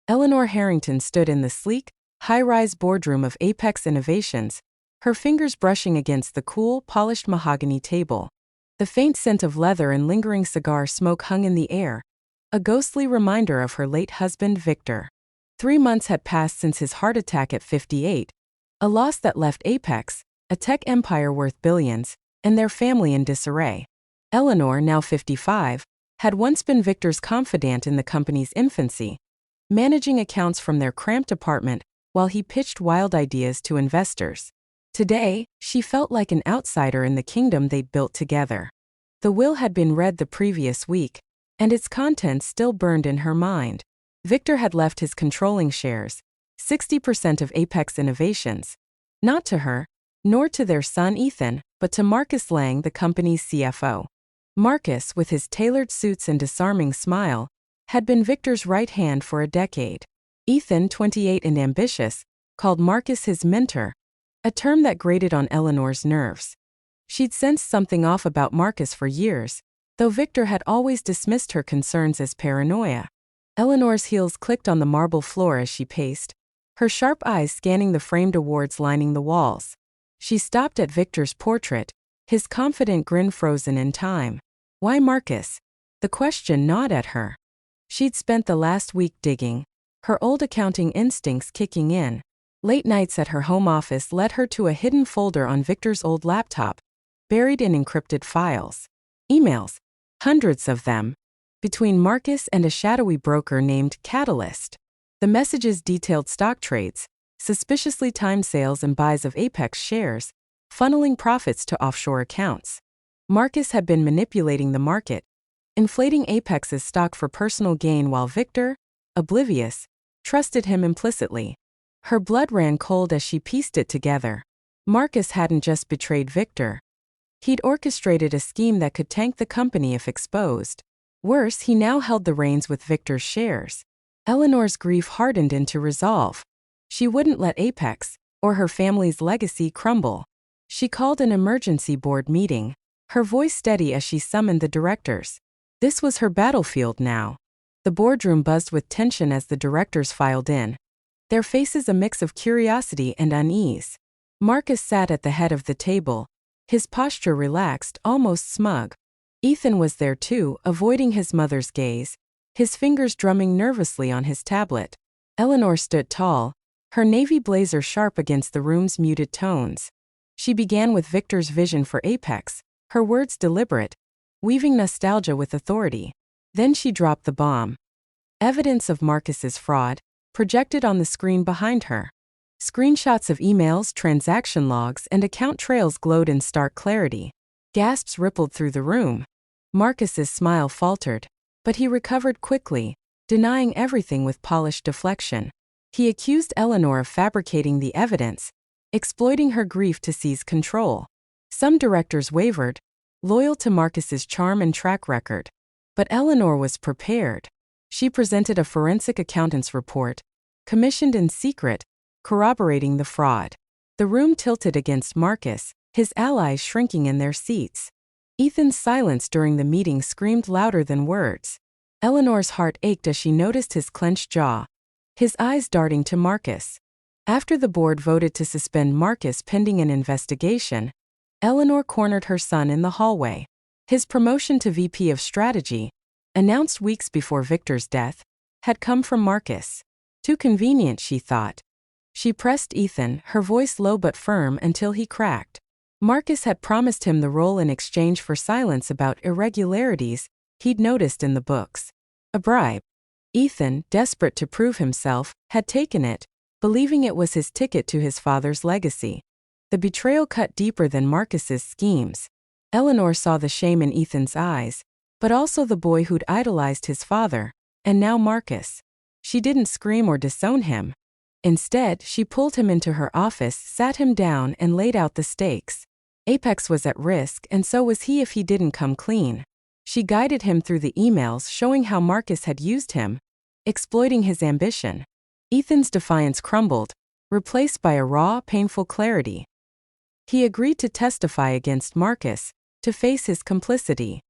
Eleanor Harrington stood in the sleek, high-rise boardroom of Apex Innovations, her fingers brushing against the cool, polished mahogany table. The faint scent of leather and lingering cigar smoke hung in the air, a ghostly reminder of her late husband Victor. 3 months had passed since his heart attack at 58, a loss that left Apex, a tech empire worth billions, and their family in disarray. Eleanor, now 55, had once been Victor's confidant in the company's infancy, managing accounts from their cramped apartment while he pitched wild ideas to investors. Today, she felt like an outsider in the kingdom they'd built together. The will had been read the previous week, and its contents still burned in her mind. Victor had left his controlling shares, 60% of Apex Innovations, not to her, nor to their son Ethan, but to Marcus Lang, the company's CFO. Marcus, with his tailored suits and disarming smile, had been Victor's right hand for a decade. Ethan, 28 and ambitious, called Marcus his mentor, a term that grated on Eleanor's nerves. She'd sensed something off about Marcus for years, though Victor had always dismissed her concerns as paranoia. Eleanor's heels clicked on the marble floor as she paced, her sharp eyes scanning the framed awards lining the walls. She stopped at Victor's portrait, his confident grin frozen in time. Why Marcus? The question gnawed at her. She'd spent the last week digging, her old accounting instincts kicking in. Late nights at her home office led her to a hidden folder on Victor's old laptop, buried in encrypted files. Emails, hundreds of them, between Marcus and a shadowy broker named Catalyst. The messages detailed stock trades, suspiciously timed sales and buys of Apex shares, funneling profits to offshore accounts. Marcus had been manipulating the market, inflating Apex's stock for personal gain while Victor, oblivious, trusted him implicitly. Her blood ran cold as she pieced it together. Marcus hadn't just betrayed Victor. He'd orchestrated a scheme that could tank the company if exposed. Worse, he now held the reins with Victor's shares. Eleanor's grief hardened into resolve. She wouldn't let Apex, or her family's legacy, crumble. She called an emergency board meeting, her voice steady as she summoned the directors. This was her battlefield now. The boardroom buzzed with tension as the directors filed in, their faces a mix of curiosity and unease. Marcus sat at the head of the table, his posture relaxed, almost smug. Ethan was there too, avoiding his mother's gaze, his fingers drumming nervously on his tablet. Eleanor stood tall, her navy blazer sharp against the room's muted tones. She began with Victor's vision for Apex, her words deliberate, weaving nostalgia with authority. Then she dropped the bomb. Evidence of Marcus's fraud, projected on the screen behind her. Screenshots of emails, transaction logs, and account trails glowed in stark clarity. Gasps rippled through the room. Marcus's smile faltered, but he recovered quickly, denying everything with polished deflection. He accused Eleanor of fabricating the evidence, exploiting her grief to seize control. Some directors wavered, loyal to Marcus's charm and track record. But Eleanor was prepared. She presented a forensic accountant's report, commissioned in secret, corroborating the fraud. The room tilted against Marcus, his allies shrinking in their seats. Ethan's silence during the meeting screamed louder than words. Eleanor's heart ached as she noticed his clenched jaw, his eyes darting to Marcus. After the board voted to suspend Marcus pending an investigation, Eleanor cornered her son in the hallway. His promotion to VP of Strategy, announced weeks before Victor's death, had come from Marcus. Too convenient, she thought. She pressed Ethan, her voice low but firm, until he cracked. Marcus had promised him the role in exchange for silence about irregularities he'd noticed in the books. A bribe. Ethan, desperate to prove himself, had taken it, believing it was his ticket to his father's legacy. The betrayal cut deeper than Marcus's schemes. Eleanor saw the shame in Ethan's eyes, but also the boy who'd idolized his father, and now Marcus. She didn't scream or disown him. Instead, she pulled him into her office, sat him down, and laid out the stakes. Apex was at risk, and so was he if he didn't come clean. She guided him through the emails showing how Marcus had used him, exploiting his ambition. Ethan's defiance crumbled, replaced by a raw, painful clarity. He agreed to testify against Marcus, to face his complicity.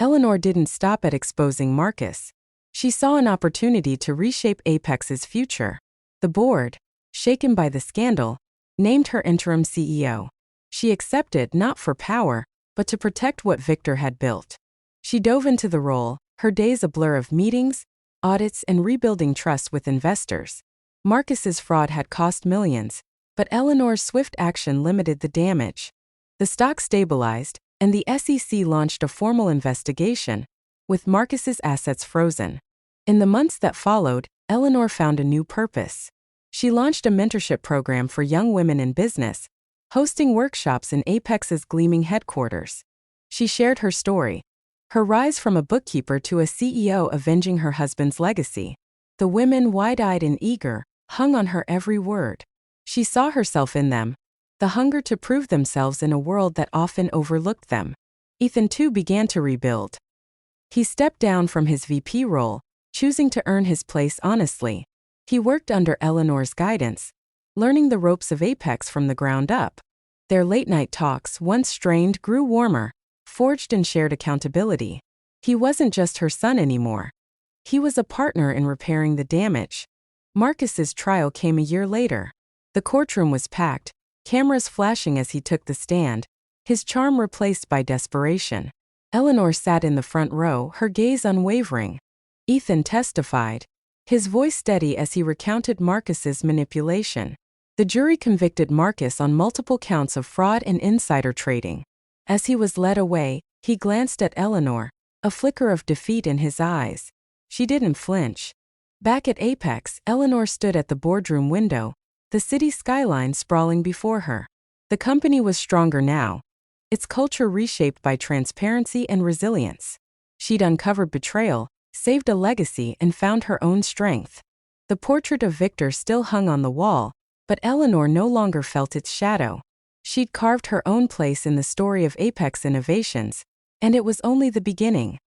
Eleanor didn't stop at exposing Marcus. She saw an opportunity to reshape Apex's future. The board, shaken by the scandal, named her interim CEO. She accepted not for power, but to protect what Victor had built. She dove into the role, her days a blur of meetings, audits, and rebuilding trust with investors. Marcus's fraud had cost millions, but Eleanor's swift action limited the damage. The stock stabilized, and the SEC launched a formal investigation, with Marcus's assets frozen. In the months that followed, Eleanor found a new purpose. She launched a mentorship program for young women in business, hosting workshops in Apex's gleaming headquarters. She shared her story, her rise from a bookkeeper to a CEO avenging her husband's legacy. The women, wide-eyed and eager, hung on her every word. She saw herself in them, the hunger to prove themselves in a world that often overlooked them. Ethan too began to rebuild. He stepped down from his VP role, choosing to earn his place honestly. He worked under Eleanor's guidance, learning the ropes of Apex from the ground up. Their late-night talks, once strained, grew warmer, forged in shared accountability. He wasn't just her son anymore. He was a partner in repairing the damage. Marcus's trial came a year later. The courtroom was packed, cameras flashing as he took the stand, his charm replaced by desperation. Eleanor sat in the front row, her gaze unwavering. Ethan testified, his voice steady as he recounted Marcus's manipulation. The jury convicted Marcus on multiple counts of fraud and insider trading. As he was led away, he glanced at Eleanor, a flicker of defeat in his eyes. She didn't flinch. Back at Apex, Eleanor stood at the boardroom window, the city skyline sprawling before her. The company was stronger now, its culture reshaped by transparency and resilience. She'd uncovered betrayal, saved a legacy, and found her own strength. The portrait of Victor still hung on the wall, but Eleanor no longer felt its shadow. She'd carved her own place in the story of Apex Innovations, and it was only the beginning.